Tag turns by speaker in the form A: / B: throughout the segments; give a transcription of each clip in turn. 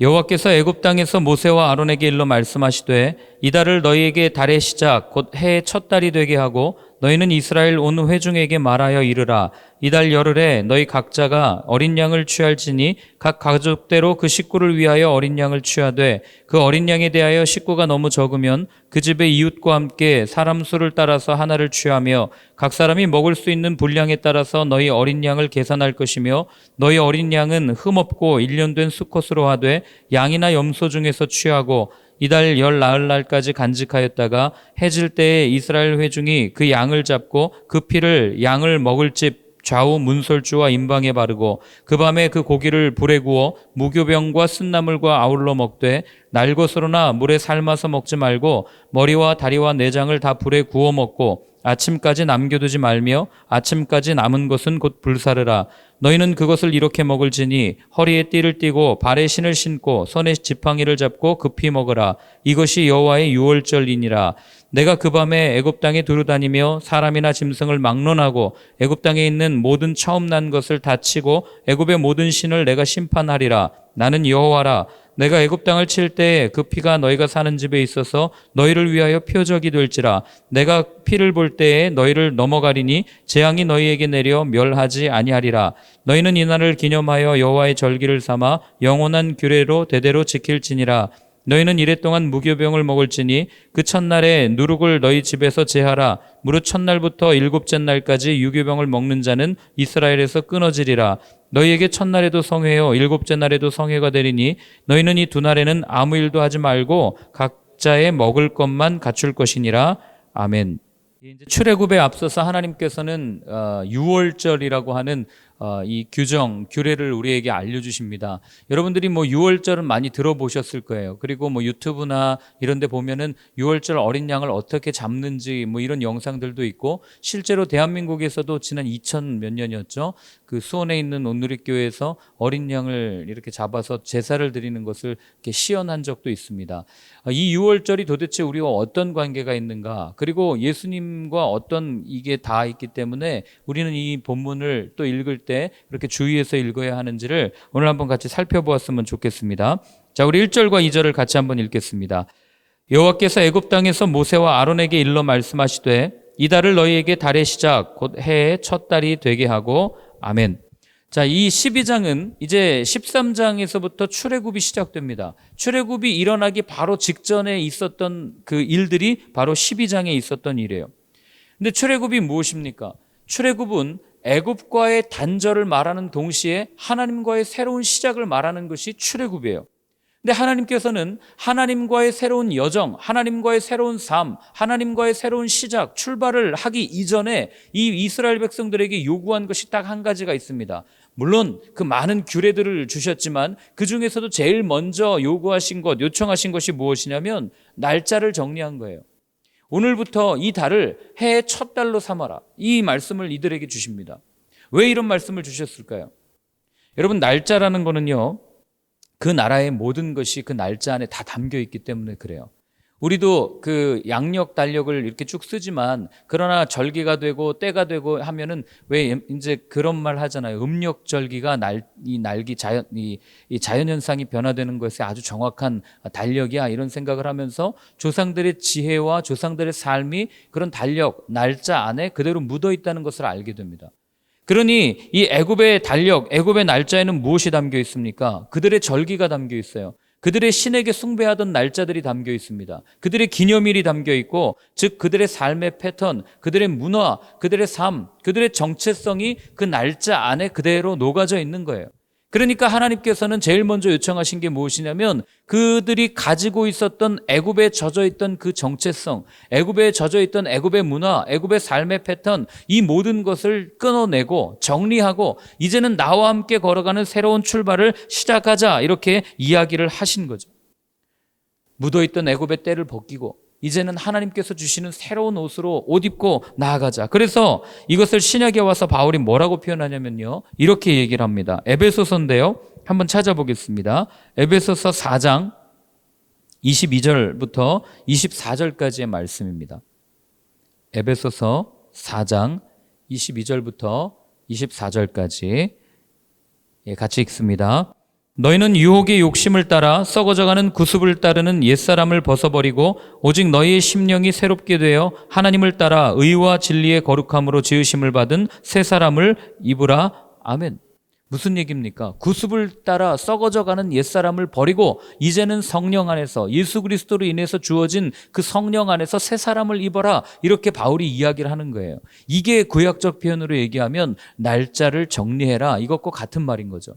A: 여호와께서 애굽 땅에서 모세와 아론에게 일러 말씀하시되 이 달을 너희에게 달의 시작 곧 해의 첫 달이 되게 하고 너희는 이스라엘 온 회중에게 말하여 이르라. 이달 열흘에 너희 각자가 어린 양을 취할지니 각 가족대로 그 식구를 위하여 어린 양을 취하되 그 어린 양에 대하여 식구가 너무 적으면 그 집의 이웃과 함께 사람 수를 따라서 하나를 취하며 각 사람이 먹을 수 있는 분량에 따라서 너희 어린 양을 계산할 것이며 너희 어린 양은 흠없고 1년 된 수컷으로 하되 양이나 염소 중에서 취하고 이달 열 나흘날까지 간직하였다가 해질 때에 이스라엘 회중이 그 양을 잡고 그 피를 양을 먹을 집 좌우 문설주와 임방에 바르고 그 밤에 그 고기를 불에 구워 무교병과 쓴나물과 아울러 먹되 날 것으로나 물에 삶아서 먹지 말고 머리와 다리와 내장을 다 불에 구워 먹고 아침까지 남겨두지 말며 아침까지 남은 것은 곧 불사르라. 너희는 그것을 이렇게 먹을지니 허리에 띠를 띠고 발에 신을 신고 손에 지팡이를 잡고 급히 먹으라. 이것이 여호와의 유월절이니라. 내가 그 밤에 애굽 땅에 두루다니며 사람이나 짐승을 막론하고 애굽 땅에 있는 모든 처음 난 것을 다 치고 애굽의 모든 신을 내가 심판하리라. 나는 여호와라. 내가 애굽 땅을 칠 때에 그 피가 너희가 사는 집에 있어서 너희를 위하여 표적이 될지라. 내가 피를 볼 때에 너희를 넘어가리니 재앙이 너희에게 내려 멸하지 아니하리라. 너희는 이 날을 기념하여 여호와의 절기를 삼아 영원한 규례로 대대로 지킬지니라. 너희는 이랫동안 무교병을 먹을지니 그 첫날에 누룩을 너희 집에서 제하라. 무릇 첫날부터 일곱째 날까지 유교병을 먹는 자는 이스라엘에서 끊어지리라. 너희에게 첫날에도 성회요 일곱째 날에도 성회가 되리니 너희는 이 두 날에는 아무 일도 하지 말고 각자의 먹을 것만 갖출 것이니라. 아멘. 이제 출애굽에 앞서서 하나님께서는 유월절이라고 하는 이 규례를 우리에게 알려주십니다. 여러분들이 뭐 유월절은 많이 들어보셨을 거예요. 그리고 뭐 유튜브나 이런 데 보면은 유월절 어린 양을 어떻게 잡는지 뭐 이런 영상들도 있고, 실제로 대한민국에서도 지난 2000 몇 년이었죠. 그 수원에 있는 온누리교회에서 어린 양을 이렇게 잡아서 제사를 드리는 것을 이렇게 시연한 적도 있습니다. 이 유월절이 도대체 우리와 어떤 관계가 있는가, 그리고 예수님과 어떤 이게 다 있기 때문에 우리는 이 본문을 또 읽을 때 그렇게 주의해서 읽어야 하는지를 오늘 한번 같이 살펴보았으면 좋겠습니다. 자, 우리 1절과 2절을 같이 한번 읽겠습니다. 여호와께서 애굽 땅에서 모세와 아론에게 일러 말씀하시되 이 달을 너희에게 달의 시작 곧 해의 첫 달이 되게 하고. 아멘. 자, 이 12장은 이제 13장에서부터 출애굽이 시작됩니다. 출애굽이 일어나기 바로 직전에 있었던 그 일들이 바로 12장에 있었던 일이에요. 근데 출애굽이 무엇입니까? 출애굽은 애굽과의 단절을 말하는 동시에 하나님과의 새로운 시작을 말하는 것이 출애굽이에요. 근데 하나님께서는 하나님과의 새로운 여정, 하나님과의 새로운 삶, 하나님과의 새로운 시작, 출발을 하기 이전에 이 이스라엘 백성들에게 요구한 것이 딱 한 가지가 있습니다. 물론 그 많은 규례들을 주셨지만 그 중에서도 제일 먼저 요구하신 것, 요청하신 것이 무엇이냐면 날짜를 정리한 거예요. 오늘부터 이 달을 해의 첫 달로 삼아라. 이 말씀을 이들에게 주십니다. 왜 이런 말씀을 주셨을까요? 여러분, 날짜라는 거는요, 그 나라의 모든 것이 그 날짜 안에 다 담겨 있기 때문에 그래요. 우리도 그 양력 달력을 이렇게 쭉 쓰지만, 그러나 절기가 되고 때가 되고 하면은 왜 이제 그런 말 하잖아요. 음력절기가 이 자연 현상이 변화되는 것에 아주 정확한 달력이야, 이런 생각을 하면서 조상들의 지혜와 조상들의 삶이 그런 달력, 날짜 안에 그대로 묻어 있다는 것을 알게 됩니다. 그러니 이 애굽의 달력, 애굽의 날짜에는 무엇이 담겨 있습니까? 그들의 절기가 담겨 있어요. 그들의 신에게 숭배하던 날짜들이 담겨 있습니다. 그들의 기념일이 담겨 있고, 즉 그들의 삶의 패턴, 그들의 문화, 그들의 삶, 그들의 정체성이 그 날짜 안에 그대로 녹아져 있는 거예요. 그러니까 하나님께서는 제일 먼저 요청하신 게 무엇이냐면, 그들이 가지고 있었던 애굽에 젖어 있던 그 정체성, 애굽에 젖어 있던 애굽의 문화, 애굽의 삶의 패턴, 이 모든 것을 끊어내고 정리하고 이제는 나와 함께 걸어가는 새로운 출발을 시작하자, 이렇게 이야기를 하신 거죠. 묻어있던 애굽의 때를 벗기고 이제는 하나님께서 주시는 새로운 옷으로 옷 입고 나아가자. 그래서 이것을 신약에 와서 바울이 뭐라고 표현하냐면요, 이렇게 얘기를 합니다. 에베소서인데요, 한번 찾아보겠습니다. 에베소서 4장 22절부터 24절까지의 말씀입니다. 에베소서 4장 22절부터 24절까지 같이 읽습니다. 너희는 유혹의 욕심을 따라 썩어져가는 구습을 따르는 옛사람을 벗어버리고 오직 너희의 심령이 새롭게 되어 하나님을 따라 의와 진리의 거룩함으로 지으심을 받은 새 사람을 입으라. 아멘. 무슨 얘기입니까? 구습을 따라 썩어져가는 옛사람을 버리고 이제는 성령 안에서 예수 그리스도로 인해서 주어진 그 성령 안에서 새 사람을 입어라. 이렇게 바울이 이야기를 하는 거예요. 이게 구약적 표현으로 얘기하면 날짜를 정리해라. 이것과 같은 말인 거죠.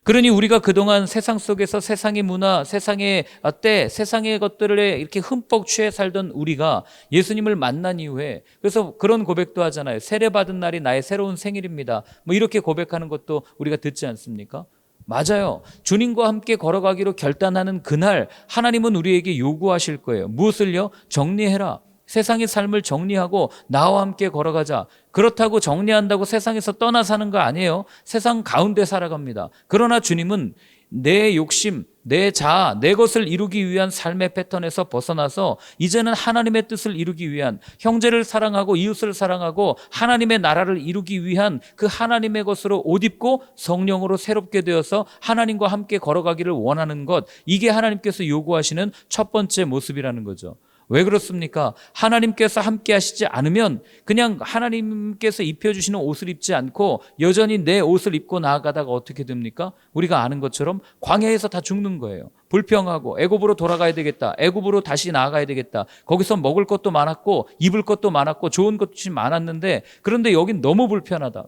A: 그러니 우리가 그동안 세상 속에서 세상의 문화, 세상의 때, 세상의 것들에 이렇게 흠뻑 취해 살던 우리가 예수님을 만난 이후에, 그래서 그런 고백도 하잖아요. 세례받은 날이 나의 새로운 생일입니다. 뭐 이렇게 고백하는 것도 우리가 듣지 않습니까? 맞아요. 주님과 함께 걸어가기로 결단하는 그날 하나님은 우리에게 요구하실 거예요. 무엇을요? 정리해라. 세상의 삶을 정리하고 나와 함께 걸어가자. 그렇다고 정리한다고 세상에서 떠나 사는 거 아니에요. 세상 가운데 살아갑니다. 그러나 주님은 내 욕심, 내 자아, 내 것을 이루기 위한 삶의 패턴에서 벗어나서 이제는 하나님의 뜻을 이루기 위한, 형제를 사랑하고 이웃을 사랑하고 하나님의 나라를 이루기 위한 그 하나님의 것으로 옷 입고 성령으로 새롭게 되어서 하나님과 함께 걸어가기를 원하는 것, 이게 하나님께서 요구하시는 첫 번째 모습이라는 거죠. 왜 그렇습니까? 하나님께서 함께 하시지 않으면 그냥 하나님께서 입혀주시는 옷을 입지 않고 여전히 내 옷을 입고 나아가다가 어떻게 됩니까? 우리가 아는 것처럼 광야에서 다 죽는 거예요. 불평하고 애굽으로 돌아가야 되겠다. 애굽으로 다시 나아가야 되겠다. 거기서 먹을 것도 많았고 입을 것도 많았고 좋은 것이 많았는데 그런데 여긴 너무 불편하다.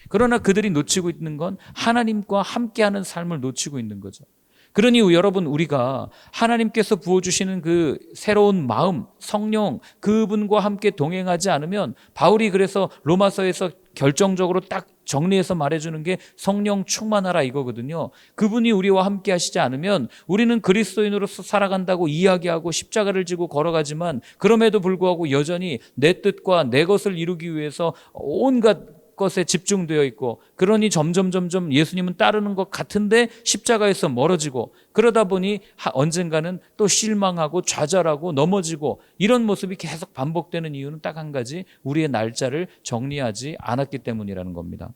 A: 그러나 그들이 놓치고 있는 건 하나님과 함께하는 삶을 놓치고 있는 거죠. 그러니 여러분, 우리가 하나님께서 부어주시는 그 새로운 마음, 성령, 그분과 함께 동행하지 않으면, 바울이 그래서 로마서에서 결정적으로 딱 정리해서 말해주는 게 성령 충만하라 이거거든요. 그분이 우리와 함께 하시지 않으면 우리는 그리스도인으로서 살아간다고 이야기하고 십자가를 지고 걸어가지만 그럼에도 불구하고 여전히 내 뜻과 내 것을 이루기 위해서 온갖 것에 집중되어 있고, 그러니 점점 예수님은 따르는 것 같은데 십자가에서 멀어지고, 그러다 보니 언젠가는 또 실망하고 좌절하고 넘어지고, 이런 모습이 계속 반복되는 이유는 딱 한 가지, 우리의 날짜를 정리하지 않았기 때문이라는 겁니다.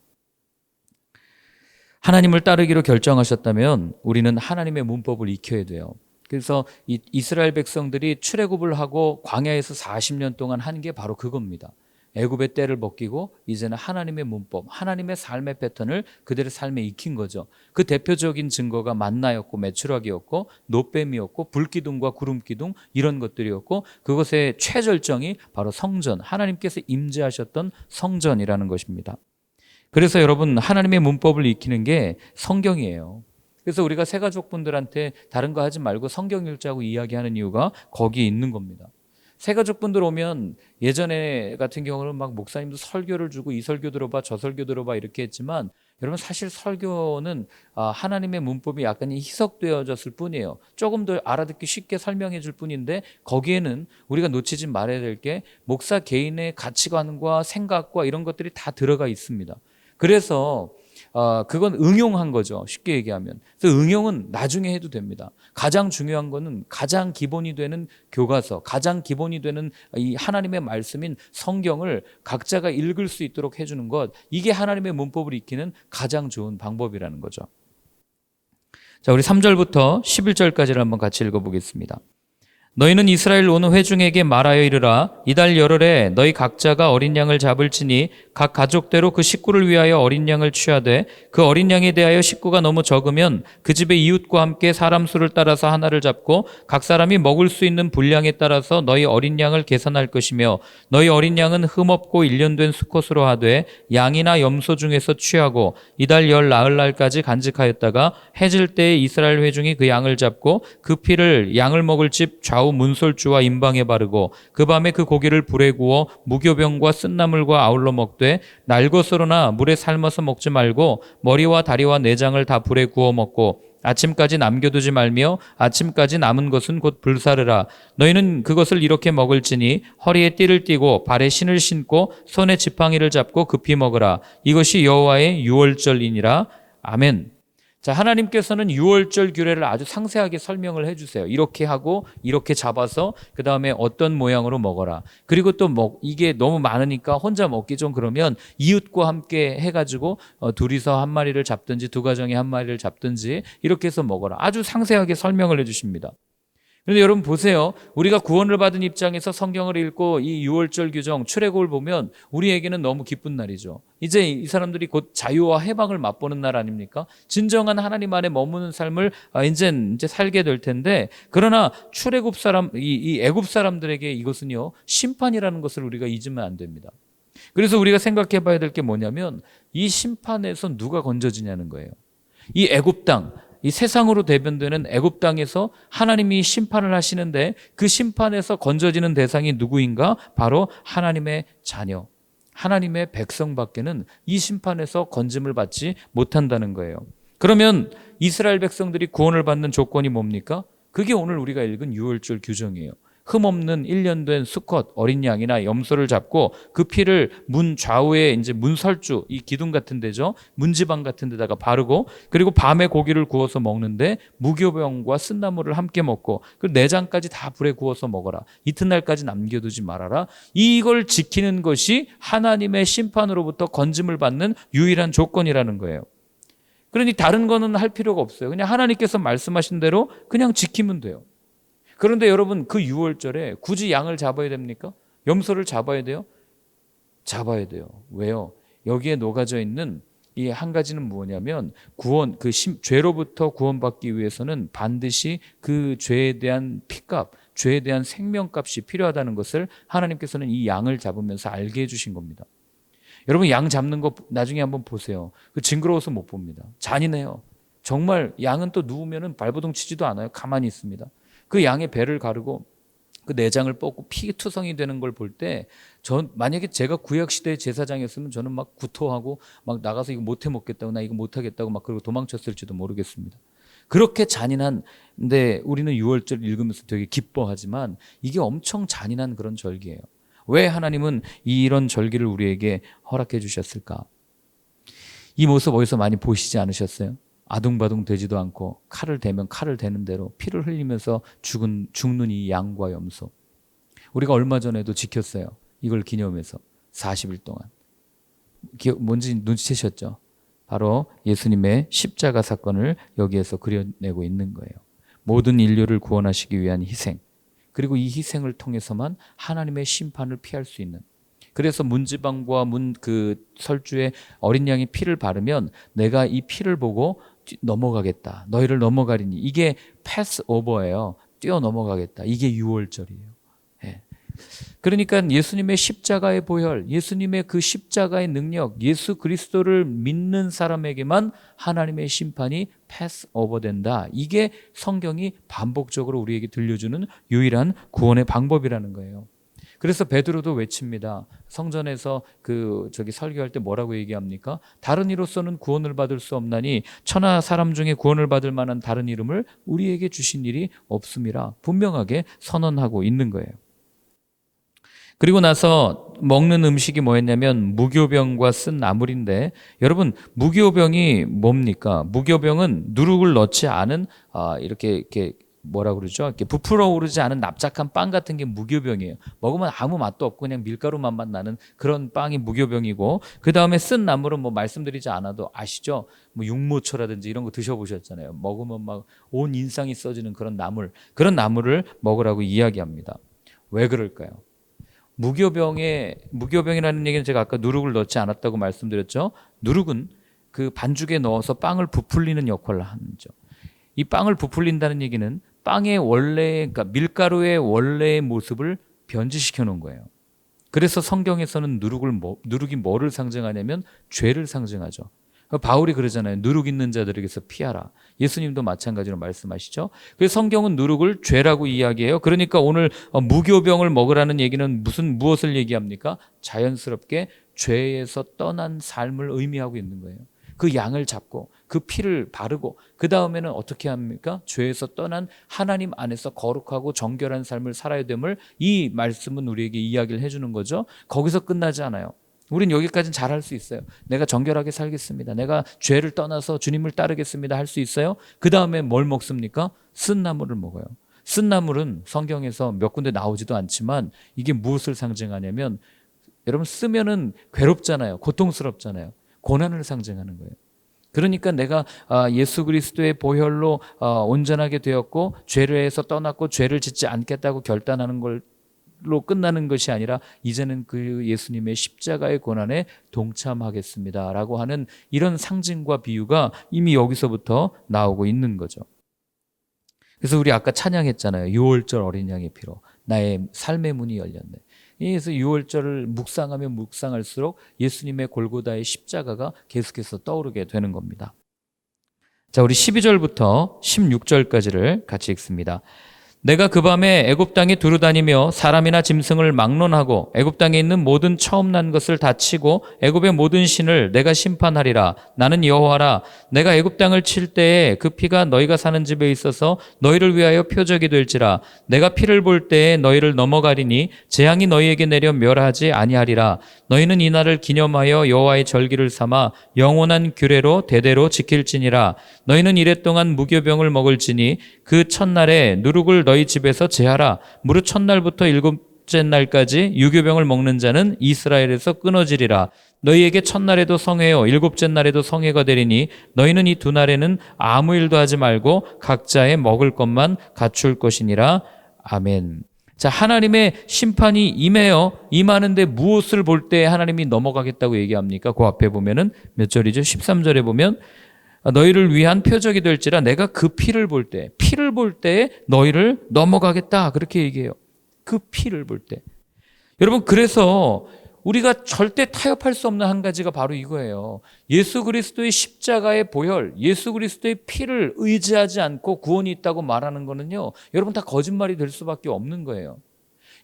A: 하나님을 따르기로 결정하셨다면 우리는 하나님의 문법을 익혀야 돼요. 그래서 이스라엘 백성들이 출애굽을 하고 광야에서 40년 동안 한 게 바로 그겁니다. 애굽의 때를 벗기고 이제는 하나님의 문법, 하나님의 삶의 패턴을 그들의 삶에 익힌 거죠. 그 대표적인 증거가 만나였고 메추라기였고 놋뱀이었고 불기둥과 구름기둥, 이런 것들이었고, 그것의 최절정이 바로 성전, 하나님께서 임재하셨던 성전이라는 것입니다. 그래서 여러분, 하나님의 문법을 익히는 게 성경이에요. 그래서 우리가 새가족분들한테 다른 거 하지 말고 성경 읽자고 이야기하는 이유가 거기에 있는 겁니다. 새가족분들 오면 예전에 같은 경우는 막 목사님도 설교를 주고 이 설교 들어봐 저 설교 들어봐 이렇게 했지만, 여러분 사실 설교는 하나님의 문법이 약간 희석되어졌을 뿐이에요. 조금 더 알아듣기 쉽게 설명해 줄 뿐인데, 거기에는 우리가 놓치지 말아야 될 게 목사 개인의 가치관과 생각과 이런 것들이 다 들어가 있습니다. 그래서 그건 응용한 거죠. 쉽게 얘기하면. 그래서 응용은 나중에 해도 됩니다. 가장 중요한 거는 가장 기본이 되는 교과서, 가장 기본이 되는 이 하나님의 말씀인 성경을 각자가 읽을 수 있도록 해주는 것, 이게 하나님의 문법을 익히는 가장 좋은 방법이라는 거죠. 자, 우리 3절부터 11절까지를 한번 같이 읽어보겠습니다. 너희는 이스라엘 온 회중에게 말하여 이르라. 이달 열흘에 너희 각자가 어린 양을 잡을지니 각 가족대로 그 식구를 위하여 어린 양을 취하되, 그 어린 양에 대하여 식구가 너무 적으면 그 집의 이웃과 함께 사람 수를 따라서 하나를 잡고 각 사람이 먹을 수 있는 분량에 따라서 너희 어린 양을 계산할 것이며, 너희 어린 양은 흠없고 일련된 수컷으로 하되 양이나 염소 중에서 취하고 이달 열 나흘날까지 간직하였다가 해질 때에 이스라엘 회중이 그 양을 잡고 그 피를 양을 먹을 집 좌우 문설주와 임방에 바르고 그 밤에 그 고기를 불에 구워 무교병과 쓴나물과 아울러 먹되 날것으로나 물에 삶아서 먹지 말고 머리와 다리와 내장을 다 불에 구워 먹고 아침까지 남겨두지 말며 아침까지 남은 것은 곧 불사르라. 너희는 그것을 이렇게 먹을지니 허리에 띠를 띠고 발에 신을 신고 손에 지팡이를 잡고 급히 먹으라. 이것이 여호와의 유월절이니라. 아멘. 자, 하나님께서는 유월절 규례를 아주 상세하게 설명을 해주세요. 이렇게 하고 이렇게 잡아서 그 다음에 어떤 모양으로 먹어라. 그리고 또 이게 너무 많으니까 혼자 먹기 좀 그러면 이웃과 함께 해가지고 둘이서 한 마리를 잡든지 두 가정이 한 마리를 잡든지 이렇게 해서 먹어라. 아주 상세하게 설명을 해주십니다. 그런데 여러분 보세요. 우리가 구원을 받은 입장에서 성경을 읽고 이 유월절 규정, 출애굽을 보면 우리에게는 너무 기쁜 날이죠. 이제 이 사람들이 곧 자유와 해방을 맛보는 날 아닙니까? 진정한 하나님 안에 머무는 삶을 이제 살게 될 텐데, 그러나 출애굽 사람, 이 애굽 사람들에게 이것은요 심판이라는 것을 우리가 잊으면 안 됩니다. 그래서 우리가 생각해 봐야 될 게 뭐냐면 이 심판에서 누가 건져지냐는 거예요. 이 애굽 땅, 이 세상으로 대변되는 애굽 땅에서 하나님이 심판을 하시는데 그 심판에서 건져지는 대상이 누구인가? 바로 하나님의 자녀, 하나님의 백성밖에는 이 심판에서 건짐을 받지 못한다는 거예요. 그러면 이스라엘 백성들이 구원을 받는 조건이 뭡니까? 그게 오늘 우리가 읽은 유월절 규정이에요. 흠없는 1년 된 수컷 어린 양이나 염소를 잡고 그 피를 문 좌우에 이제 문설주, 이 기둥 같은 데죠, 문지방 같은 데다가 바르고, 그리고 밤에 고기를 구워서 먹는데 무교병과 쓴나물을 함께 먹고 그 내장까지 다 불에 구워서 먹어라. 이튿날까지 남겨두지 말아라. 이걸 지키는 것이 하나님의 심판으로부터 건짐을 받는 유일한 조건이라는 거예요. 그러니 다른 거는 할 필요가 없어요. 그냥 하나님께서 말씀하신 대로 그냥 지키면 돼요. 그런데 여러분, 그 유월절에 굳이 양을 잡아야 됩니까? 염소를 잡아야 돼요? 잡아야 돼요. 왜요? 여기에 녹아져 있는 이 한 가지는 뭐냐면 구원, 죄로부터 구원받기 위해서는 반드시 그 죄에 대한 피값, 죄에 대한 생명값이 필요하다는 것을 하나님께서는 이 양을 잡으면서 알게 해주신 겁니다. 여러분, 양 잡는 거 나중에 한번 보세요. 그 징그러워서 못 봅니다. 잔인해요. 정말 양은 또 누우면은 발버둥 치지도 않아요. 가만히 있습니다. 그 양의 배를 가르고 그 내장을 뽑고 피투성이 되는 걸 볼 때, 만약에 제가 구약시대의 제사장이었으면 저는 막 구토하고 막 나가서 이거 못해 먹겠다고, 나 이거 못하겠다고 막 그러고 도망쳤을지도 모르겠습니다. 그렇게 잔인한, 근데 우리는 유월절 읽으면서 되게 기뻐하지만 이게 엄청 잔인한 그런 절기예요. 왜 하나님은 이런 절기를 우리에게 허락해 주셨을까? 이 모습 어디서 많이 보시지 않으셨어요? 아둥바둥 되지도 않고 칼을 대면 칼을 대는 대로 피를 흘리면서 죽는 이 양과 염소. 우리가 얼마 전에도 지켰어요. 이걸 기념해서 40일 동안. 뭔지 눈치채셨죠? 바로 예수님의 십자가 사건을 여기에서 그려내고 있는 거예요. 모든 인류를 구원하시기 위한 희생, 그리고 이 희생을 통해서만 하나님의 심판을 피할 수 있는, 그래서 문지방과 설주에 어린 양의 피를 바르면 내가 이 피를 보고 넘어가겠다, 너희를 넘어가리니, 이게 패스오버예요. 뛰어 넘어가겠다. 이게 유월절이에요. 예. 그러니까 예수님의 십자가의 보혈, 예수님의 그 십자가의 능력, 예수 그리스도를 믿는 사람에게만 하나님의 심판이 패스오버 된다. 이게 성경이 반복적으로 우리에게 들려주는 유일한 구원의 방법이라는 거예요. 그래서 베드로도 외칩니다. 성전에서 설교할 때 뭐라고 얘기합니까? 다른 이로서는 구원을 받을 수 없나니 천하 사람 중에 구원을 받을 만한 다른 이름을 우리에게 주신 일이 없음이라 분명하게 선언하고 있는 거예요. 그리고 나서 먹는 음식이 뭐였냐면 무교병과 쓴 나물인데, 여러분, 무교병이 뭡니까? 무교병은 누룩을 넣지 않은 이렇게 뭐라 그러죠? 이렇게 부풀어 오르지 않은 납작한 빵 같은 게 무교병이에요. 먹으면 아무 맛도 없고 그냥 밀가루 맛만 나는 그런 빵이 무교병이고, 그 다음에 쓴 나물은 뭐 말씀드리지 않아도 아시죠? 뭐 육모초라든지 이런 거 드셔보셨잖아요. 먹으면 막 온 인상이 써지는 그런 그런 나물을 먹으라고 이야기합니다. 왜 그럴까요? 무교병이라는 얘기는 제가 아까 누룩을 넣지 않았다고 말씀드렸죠. 누룩은 그 반죽에 넣어서 빵을 부풀리는 역할을 하죠. 이 빵을 부풀린다는 얘기는 빵의 그러니까 밀가루의 원래의 모습을 변질시켜 놓은 거예요. 그래서 성경에서는 누룩이 뭐를 상징하냐면 죄를 상징하죠. 바울이 그러잖아요. 누룩 있는 자들에게서 피하라. 예수님도 마찬가지로 말씀하시죠. 그래서 성경은 누룩을 죄라고 이야기해요. 그러니까 오늘 무교병을 먹으라는 얘기는 무엇을 얘기합니까? 자연스럽게 죄에서 떠난 삶을 의미하고 있는 거예요. 그 양을 잡고 그 피를 바르고 그 다음에는 어떻게 합니까? 죄에서 떠난 하나님 안에서 거룩하고 정결한 삶을 살아야 됨을 이 말씀은 우리에게 이야기를 해주는 거죠. 거기서 끝나지 않아요. 우린 여기까지는 잘할 수 있어요. 내가 정결하게 살겠습니다. 내가 죄를 떠나서 주님을 따르겠습니다. 할 수 있어요. 그 다음에 뭘 먹습니까? 쓴 나물을 먹어요. 쓴 나물은 성경에서 몇 군데 나오지도 않지만 이게 무엇을 상징하냐면, 여러분 쓰면은 괴롭잖아요. 고통스럽잖아요. 고난을 상징하는 거예요. 그러니까 내가 예수 그리스도의 보혈로 온전하게 되었고 죄를 떠났고 죄를 짓지 않겠다고 결단하는 걸로 끝나는 것이 아니라 이제는 그 예수님의 십자가의 고난에 동참하겠습니다라고 하는 이런 상징과 비유가 이미 여기서부터 나오고 있는 거죠. 그래서 우리 아까 찬양했잖아요. 6월절 어린 양의 피로 나의 삶의 문이 열렸네. 그래서 6월절을 묵상하면 묵상할수록 예수님의 골고다의 십자가가 계속해서 떠오르게 되는 겁니다. 자, 우리 12절부터 16절까지를 같이 읽습니다. 내가 그 밤에 애굽 땅에 두루다니며 사람이나 짐승을 막론하고 애굽 땅에 있는 모든 처음 난 것을 다 치고 애굽의 모든 신을 내가 심판하리라. 나는 여호와라. 내가 애굽 땅을 칠 때에 그 피가 너희가 사는 집에 있어서 너희를 위하여 표적이 될지라. 내가 피를 볼 때에 너희를 넘어가리니 재앙이 너희에게 내려 멸하지 아니하리라. 너희는 이 날을 기념하여 여호와의 절기를 삼아 영원한 규례로 대대로 지킬지니라. 너희는 이랫동안 무교병을 먹을지니 그 첫날에 누룩을 너희 집에서 제하라. 무릇 첫날부터 일곱째 날까지 유교병을 먹는 자는 이스라엘에서 끊어지리라. 너희에게 첫날에도 성회요 일곱째 날에도 성회가 되리니 너희는 이 두 날에는 아무 일도 하지 말고 각자의 먹을 것만 갖출 것이니라. 아멘. 자, 하나님의 심판이 임하는데 무엇을 볼 때 하나님이 넘어가겠다고 얘기합니까? 그 앞에 보면은 몇 절이죠? 13절에 보면 너희를 위한 표적이 될지라 내가 그 피를 볼 때 너희를 넘어가겠다 그렇게 얘기해요. 그 피를 볼 때. 여러분, 그래서 우리가 절대 타협할 수 없는 한 가지가 바로 이거예요. 예수 그리스도의 십자가의 보혈, 예수 그리스도의 피를 의지하지 않고 구원이 있다고 말하는 거는요, 여러분 다 거짓말이 될 수밖에 없는 거예요.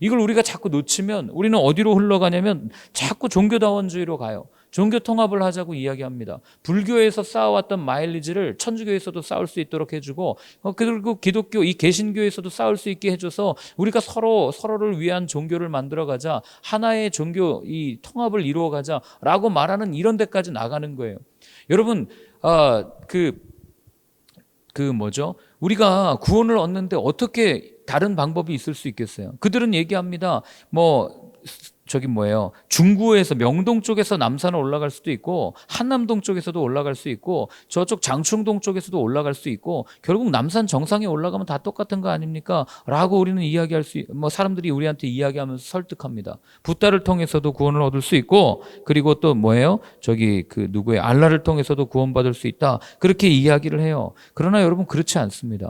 A: 이걸 우리가 자꾸 놓치면 우리는 어디로 흘러가냐면 자꾸 종교다원주의로 가요. 종교 통합을 하자고 이야기합니다. 불교에서 쌓아왔던 마일리지를 천주교에서도 쌓을 수 있도록 해주고, 그리고 기독교, 이 개신교에서도 쌓을 수 있게 해줘서 우리가 서로를 위한 종교를 만들어가자, 하나의 종교 이 통합을 이루어가자라고 말하는 이런 데까지 나가는 거예요. 여러분, 우리가 구원을 얻는데 어떻게 다른 방법이 있을 수 있겠어요? 그들은 얘기합니다. 중구에서 명동 쪽에서 남산을 올라갈 수도 있고 한남동 쪽에서도 올라갈 수 있고 저쪽 장충동 쪽에서도 올라갈 수 있고 결국 남산 정상에 올라가면 다 똑같은 거 아닙니까? 라고 우리는 사람들이 우리한테 이야기하면서 설득합니다. 붓다를 통해서도 구원을 얻을 수 있고 그리고 또 알라를 통해서도 구원받을 수 있다. 그렇게 이야기를 해요. 그러나 여러분 그렇지 않습니다.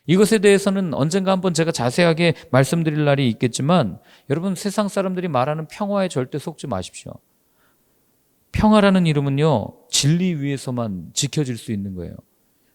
A: 이것에 대해서는 언젠가 한번 제가 자세하게 말씀드릴 날이 있겠지만 여러분 세상 사람들이 말하는 평화에 절대 속지 마십시오. 평화라는 이름은요 진리 위에서만 지켜질 수 있는 거예요.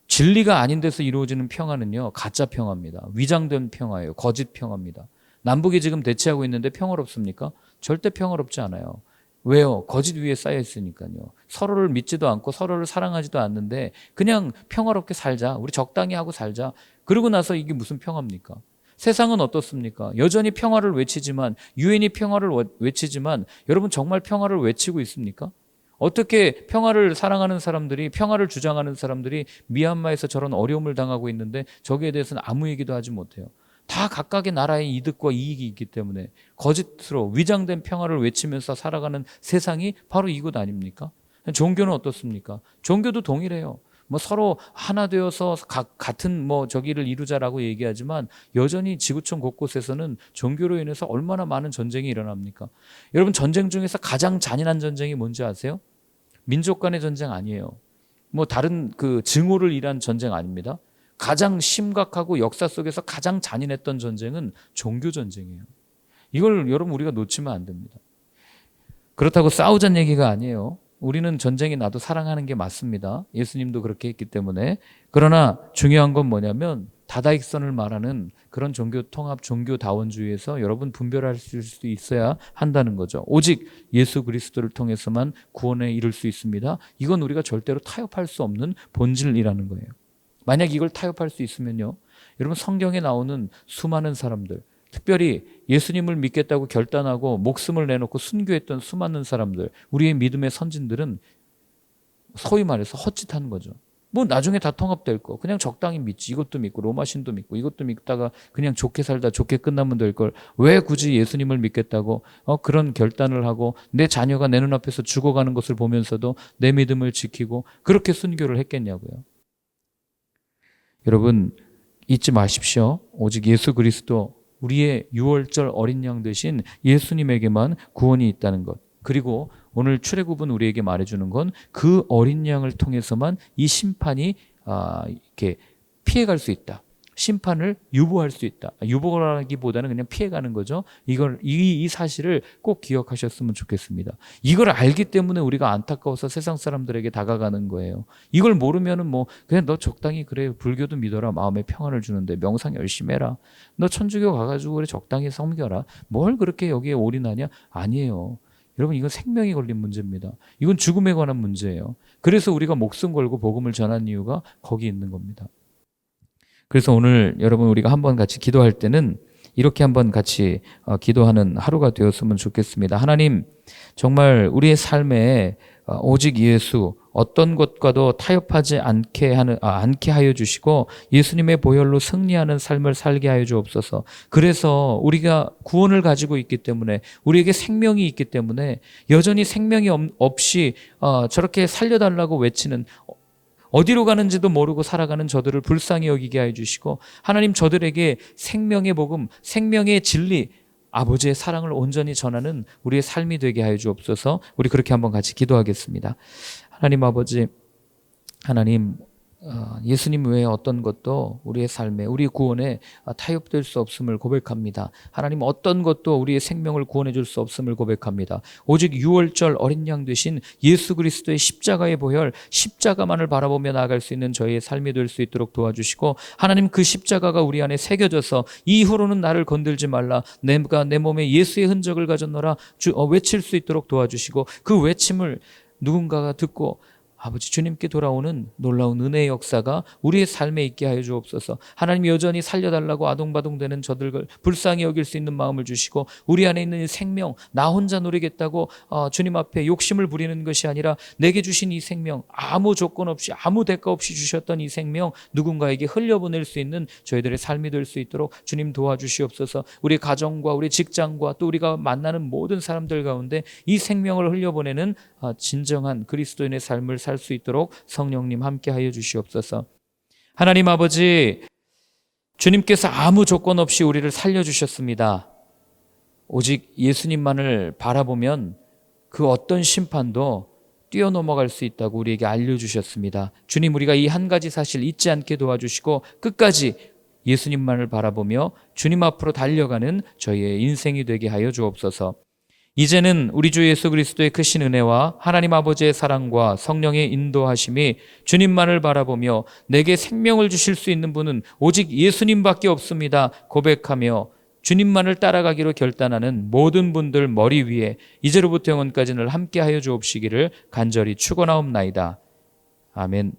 A: 진리가 아닌 데서 이루어지는 평화는요 가짜 평화입니다. 위장된 평화예요. 거짓 평화입니다. 남북이 지금 대치하고 있는데 평화롭습니까? 절대 평화롭지 않아요. 왜요? 거짓 위에 쌓여 있으니까요. 서로를 믿지도 않고 서로를 사랑하지도 않는데 그냥 평화롭게 살자. 우리 적당히 하고 살자. 그러고 나서 이게 무슨 평화입니까? 세상은 어떻습니까? 여전히 평화를 외치지만, 유엔이 평화를 외치지만 여러분 정말 평화를 외치고 있습니까? 어떻게 평화를 사랑하는 사람들이, 평화를 주장하는 사람들이 미얀마에서 저런 어려움을 당하고 있는데 저기에 대해서는 아무 얘기도 하지 못해요. 다 각각의 나라의 이득과 이익이 있기 때문에 거짓으로 위장된 평화를 외치면서 살아가는 세상이 바로 이곳 아닙니까? 종교는 어떻습니까? 종교도 동일해요. 서로 하나 되어서 같은 저기를 이루자라고 얘기하지만 여전히 지구촌 곳곳에서는 종교로 인해서 얼마나 많은 전쟁이 일어납니까? 여러분 전쟁 중에서 가장 잔인한 전쟁이 뭔지 아세요? 민족 간의 전쟁 아니에요. 다른 증오를 일한 전쟁 아닙니다. 가장 심각하고 역사 속에서 가장 잔인했던 전쟁은 종교 전쟁이에요. 이걸 여러분 우리가 놓치면 안 됩니다. 그렇다고 싸우자는 얘기가 아니에요. 우리는 전쟁이 나도 사랑하는 게 맞습니다. 예수님도 그렇게 했기 때문에. 그러나 중요한 건 뭐냐면 다다익선을 말하는 그런 종교 통합, 종교 다원주의에서 여러분 분별할 수 있어야 한다는 거죠. 오직 예수 그리스도를 통해서만 구원에 이를 수 있습니다. 이건 우리가 절대로 타협할 수 없는 본질이라는 거예요. 만약 이걸 타협할 수 있으면요, 여러분 성경에 나오는 수많은 사람들, 특별히 예수님을 믿겠다고 결단하고 목숨을 내놓고 순교했던 수많은 사람들, 우리의 믿음의 선진들은 소위 말해서 헛짓하는 거죠. 뭐 나중에 다 통합될 거 그냥 적당히 믿지. 이것도 믿고 로마신도 믿고 이것도 믿다가 그냥 좋게 살다 좋게 끝나면 될 걸 왜 굳이 예수님을 믿겠다고 그런 결단을 하고 내 자녀가 내 눈앞에서 죽어가는 것을 보면서도 내 믿음을 지키고 그렇게 순교를 했겠냐고요. 여러분 잊지 마십시오. 오직 예수 그리스도 우리의 유월절 어린 양 되신 예수님에게만 구원이 있다는 것. 그리고 오늘 출애굽은 우리에게 말해주는 건 그 어린 양을 통해서만 이 심판이 이렇게 피해갈 수 있다. 심판을 유보할 수 있다. 유보라기보다는 그냥 피해가는 거죠. 이 사실을 꼭 기억하셨으면 좋겠습니다. 이걸 알기 때문에 우리가 안타까워서 세상 사람들에게 다가가는 거예요. 이걸 모르면은 그냥 너 적당히 그래 불교도 믿어라 마음에 평안을 주는데 명상 열심히 해라. 너 천주교 가가지고 그래 적당히 섬겨라. 뭘 그렇게 여기에 올인하냐? 아니에요. 여러분 이건 생명이 걸린 문제입니다. 이건 죽음에 관한 문제예요. 그래서 우리가 목숨 걸고 복음을 전한 이유가 거기 있는 겁니다. 그래서 오늘 여러분 우리가 한번 같이 기도할 때는 이렇게 한번 같이 기도하는 하루가 되었으면 좋겠습니다. 하나님 정말 우리의 삶에 오직 예수 어떤 것과도 타협하지 않게 하여 주시고 예수님의 보혈로 승리하는 삶을 살게 하여 주옵소서. 그래서 우리가 구원을 가지고 있기 때문에 우리에게 생명이 있기 때문에 여전히 생명이 없이 저렇게 살려달라고 외치는 어디로 가는지도 모르고 살아가는 저들을 불쌍히 여기게 하여 주시고 하나님 저들에게 생명의 복음, 생명의 진리 아버지의 사랑을 온전히 전하는 우리의 삶이 되게 하여 주옵소서. 우리 그렇게 한번 같이 기도하겠습니다. 하나님 아버지, 하나님 예수님 외에 어떤 것도 우리의 삶에 우리 구원에 타협될 수 없음을 고백합니다. 하나님 어떤 것도 우리의 생명을 구원해 줄 수 없음을 고백합니다. 오직 유월절 어린 양 되신 예수 그리스도의 십자가의 보혈 십자가만을 바라보며 나아갈 수 있는 저희의 삶이 될 수 있도록 도와주시고 하나님 그 십자가가 우리 안에 새겨져서 이후로는 나를 건들지 말라 내가 내 몸에 예수의 흔적을 가졌노라 외칠 수 있도록 도와주시고 그 외침을 누군가가 듣고 아버지 주님께 돌아오는 놀라운 은혜의 역사가 우리의 삶에 있게 하여 주옵소서. 하나님 여전히 살려달라고 아동바동되는 저들을 불쌍히 여길 수 있는 마음을 주시고 우리 안에 있는 이 생명 나 혼자 누리겠다고 주님 앞에 욕심을 부리는 것이 아니라 내게 주신 이 생명 아무 조건 없이 아무 대가 없이 주셨던 이 생명 누군가에게 흘려보낼 수 있는 저희들의 삶이 될 수 있도록 주님 도와주시옵소서. 우리 가정과 우리 직장과 또 우리가 만나는 모든 사람들 가운데 이 생명을 흘려보내는 진정한 그리스도인의 삶을 살 수 있도록 성령님 함께하여 주시옵소서. 하나님 아버지 주님께서 아무 조건 없이 우리를 살려주셨습니다. 오직 예수님만을 바라보면 그 어떤 심판도 뛰어넘어갈 수 있다고 우리에게 알려주셨습니다. 주님 우리가 이 한 가지 사실 잊지 않게 도와주시고 끝까지 예수님만을 바라보며 주님 앞으로 달려가는 저희의 인생이 되게 하여 주옵소서. 이제는 우리 주 예수 그리스도의 크신 은혜와 하나님 아버지의 사랑과 성령의 인도하심이 주님만을 바라보며 내게 생명을 주실 수 있는 분은 오직 예수님밖에 없습니다 고백하며 주님만을 따라가기로 결단하는 모든 분들 머리 위에 이제로부터 영원까지 늘 함께하여 주옵시기를 간절히 축원하옵나이다. 아멘.